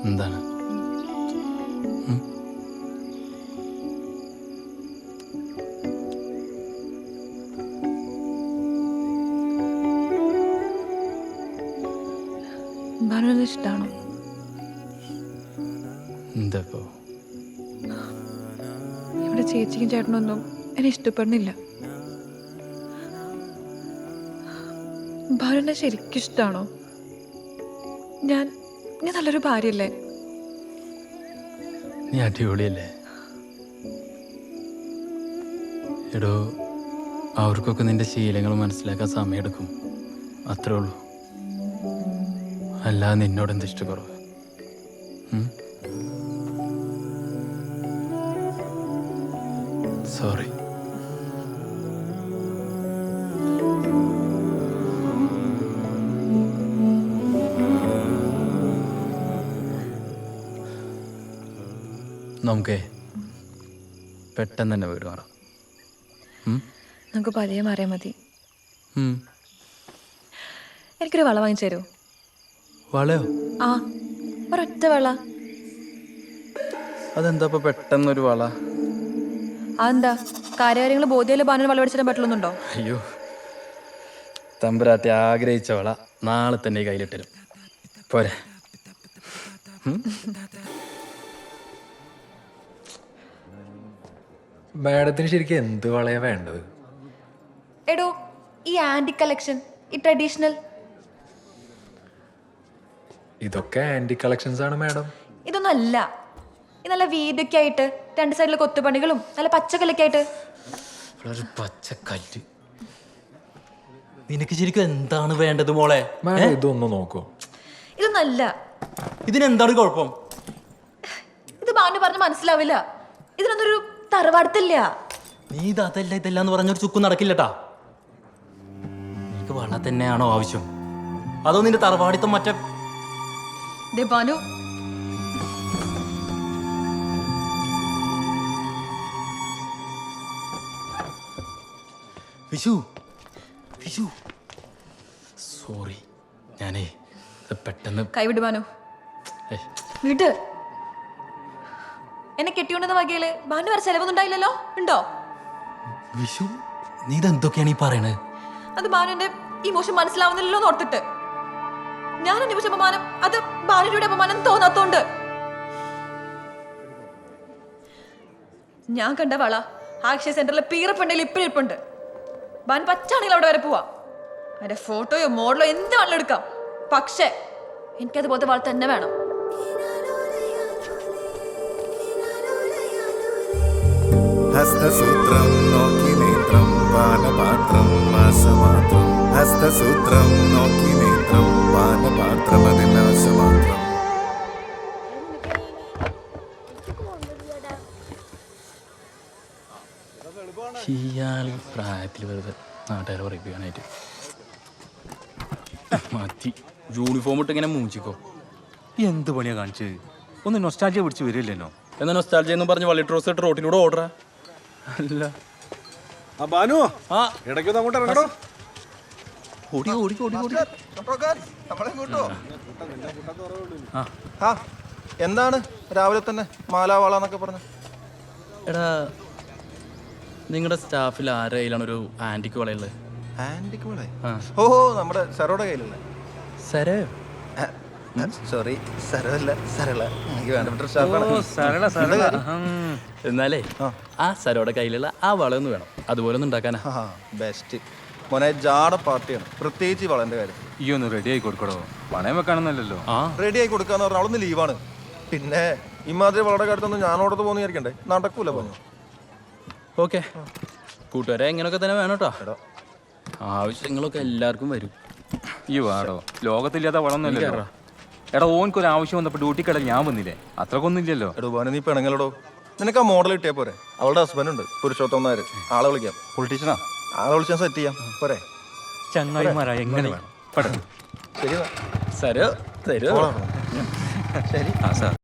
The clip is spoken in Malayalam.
എന്താണ്? ഭാനുവിന് ഇഷ്ടമാണോ? എന്താ ഇപ്പോ? ഇവിടെ ചേച്ചിക്കും ചേട്ടനൊന്നും എന്നെ ഇഷ്ടപ്പെടുന്നില്ല. ഭാനുവിനെ ശരിക്കും ഇഷ്ടമാണോ? ഞാൻ ഞാൻ നല്ലൊരു ഭാര്യയല്ലേ? നീ അടിപൊളിയല്ലേ? എടോ, അവർക്കൊക്കെ നിന്റെ ശീലങ്ങൾ മനസ്സിലാക്കാൻ സമയമെടുക്കും, അത്രേ ഉള്ളൂ. അല്ലാതെ നിന്നോട് എന്ത് ഇഷ്ടക്കുറവ്? സോറി. നമുക്കേ പെട്ടെന്ന് തന്നെ വീട് മാറാം. നമുക്ക് പതിയെ മാറിയാൽ മതി. എനിക്കൊരു വള വാങ്ങിച്ചു തരുമോ? വളയോ? ആ, ഒരൊറ്റ വള. അതെന്താ ഇപ്പൊ പെട്ടെന്നൊരു വള? അതെന്താ, കാര്യങ്ങൾ ബോധ്യയില് ബാനൊരു വള മേടിച്ചിടാൻ പറ്റുന്നുണ്ടോ? അയ്യോ, തമ്പുരാട്ടി ആഗ്രഹിച്ച വള നാളെ തന്നെ കയ്യിലിട്ടരും പോരെ? മാഡത്തിന് ശരിക്കും എന്ത് വളയാ വേണ്ടത്? എടോ, ഈ ആന്റി കളക്ഷൻ, ഈ ട്രഡീഷണൽ. ഇതൊക്കെ ആന്റി കളക്ഷൻസ് ആണ് മാഡം. ഇതൊന്നും അല്ല. ഇത് നല്ല വീതിയൊക്കെ ആയിട്ട്, രണ്ട് സൈഡിലെ കൊത്തുപണികളും നല്ല പച്ചക്കല്ലൊക്കെ ആയിട്ട്. ഒരു പച്ചക്കല്ല്. നിനക്ക് ശരിക്കും എന്താണ് വേണ്ടത് മോളെ? മാഡം ഇതൊന്ന് നോക്കൂ. ഇതൊന്നും അല്ല. ഇതിനെന്താണ് കുഴപ്പം? ഇത് ബാനു പറഞ്ഞ് മനസ്സിലാവില്ല. ഇതിനൊന്നൊരു തറവാടത്തില്ല. നീ അതല്ല ഇതല്ല എന്ന് പറഞ്ഞൊരു ചുക്കും നടക്കില്ലട്ടാ. നിനക്ക് വള തന്നെയാണോ ആവശ്യം, അതോ നിന്റെ തറവാടിത്തം മറ്റേ? ബാനു, വിഷു വിഷു സോറി, ഞാനേ ഇത് പെട്ടെന്ന്. കൈവിട് ബാനു, ഏയ്, വിട്. എന്നെ കെട്ടിക്കൊണ്ടെന്ന വകയില് ബാനു വരെ ചെലവൊന്നും ഉണ്ടായില്ലല്ലോ? ഉണ്ടോ? വിഷു, നീ ഇതെന്തൊക്കെയാണ് ഈ പറയണത്? അത് ബാനുവിന്റെ ഇമോഷൻ മനസ്സിലാവുന്നില്ലല്ലോ എന്ന് ഓർത്തിട്ട്. ഞാൻ നിമിഷം അപമാനം, അത് ബാനുവിന്റെ അപമാനം തോന്നാത്തോണ്ട്. ഞാൻ കണ്ട വള ആക്ഷയ സെന്ററിലെ പീറപ്പണ്ടയിൽ ഇപ്പഴും ഇരിപ്പുണ്ട്. ബാൻ പച്ചാണെങ്കിൽ അവിടെ വരെ പോവാ. അതിന്റെ ഫോട്ടോയോ മോഡലോ എന്ത് വേണമെങ്കിലും എടുക്കാം. പക്ഷേ എനിക്കതുപോലത്തെ വള തന്നെ വേണം. ഹസ്തസൂത്രം നോക്കി നേത്രം പാനപാത്രം മാസമാത്രം. ഹസ്തസൂത്രം നോക്കി നേത്രം പാനപാത്രം അതിനാശമാത്രം. ഇയാള് പ്രായത്തിൽ വെറുതെ നാട്ടുകാരെ പറയിപ്പിക്കാനായിട്ട് മതി. യൂണിഫോം ഇട്ട് ഇങ്ങനെ മൂഞ്ചിക്കോ. എന്ത് പണിയാ കാണിച്ചത്? ഒന്ന് നൊസ്റ്റാൾജിയ പിടിച്ച് വരില്ലല്ലോ. എന്നാ നൊസ്റ്റാൾജിയ എന്ന് പറഞ്ഞ് വള്ളി ട്രോസ് ഇട്ട് റോട്ടിലൂടെ ഓർഡറാ. അല്ല ബാനു, ആ ഇടയ്ക്കൊന്ന് അങ്ങോട്ട് ഇറങ്ങണോ? ഓടി ഓടി ഓടി ഓടി. എന്താണ് രാവിലെ തന്നെ മാലാവാളന്നൊക്കെ പറഞ്ഞു? എടാ, നിങ്ങളുടെ സ്റ്റാഫിൽ ആരുടെ കയ്യിലാണ് ഒരു ആന്റിക്ക് വളയുള്ളത്? ആന്റിക്ക് വള? ആ. ഓ, നമ്മുടെ സരോടെ കയ്യിലുള്ള. സരോ? സോറി, സരല്ല, സരള. എനിക്ക് വേണ്ടപ്പെട്ട സ്റ്റാഫാണ്. സരള സരള. എന്നാലേ ആ സരോടെ കയ്യിലുള്ള ആ വളയൊന്ന് വേണം. അതുപോലെ ഒന്ന് ഉണ്ടാക്കാനാ. ബെസ്റ്റ് മോനെ, ജാട പാർട്ടിയാണ്, പ്രത്യേകിച്ച് ഈ വളന്റെ കാര്യം. ഈ ഒന്ന് റെഡി ആയി കൊടുക്കടോ. പണയം വെക്കാണെന്നല്ലോ. ആ റെഡി ആയി കൊടുക്കാന്ന് പറഞ്ഞാൽ അവളൊന്ന് ലീവാണ്. പിന്നെ ഇമാതിരി വളയുടെ കാര്യത്തൊന്നും ഞാനോടത്ത് പോകുന്ന വിചാരിക്കണ്ടേ? നടക്കൂല പറഞ്ഞു. ഓക്കെ, കൂട്ടുകാരെ എങ്ങനെയൊക്കെ തന്നെ വേണം കേട്ടോ. ആവശ്യങ്ങളൊക്കെ എല്ലാവർക്കും വരും. ഈ വാടോ, ലോകത്തില്ലാത്ത വളമൊന്നുമല്ലോ. എടാ, ഓൻക്കൊരു ആവശ്യം വന്നപ്പോൾ ഡ്യൂട്ടി കടൽ ഞാൻ വന്നില്ലേ? അത്രക്കൊന്നുമില്ലല്ലോ. എടോ ബാനു, നീ പെണങ്ങളോടോ. നിനക്ക് ആ മോഡൽ കിട്ടിയാ പോരെ? അവളുടെ ഹസ്ബൻഡ് ഉണ്ട്, പുരുഷോത്തം നായർ. ആളെ വിളിക്കാം. പൊളിറ്റീഷ്യനാ, ആളെ വിളിച്ചാൽ സെറ്റ് ചെയ്യാം പോരെ? ചങ്ങായിമാരാ എങ്ങനെ വേണം? പെട്ടെന്ന് ശരി, സരോ തരോ? ശരി. ആ സാർ.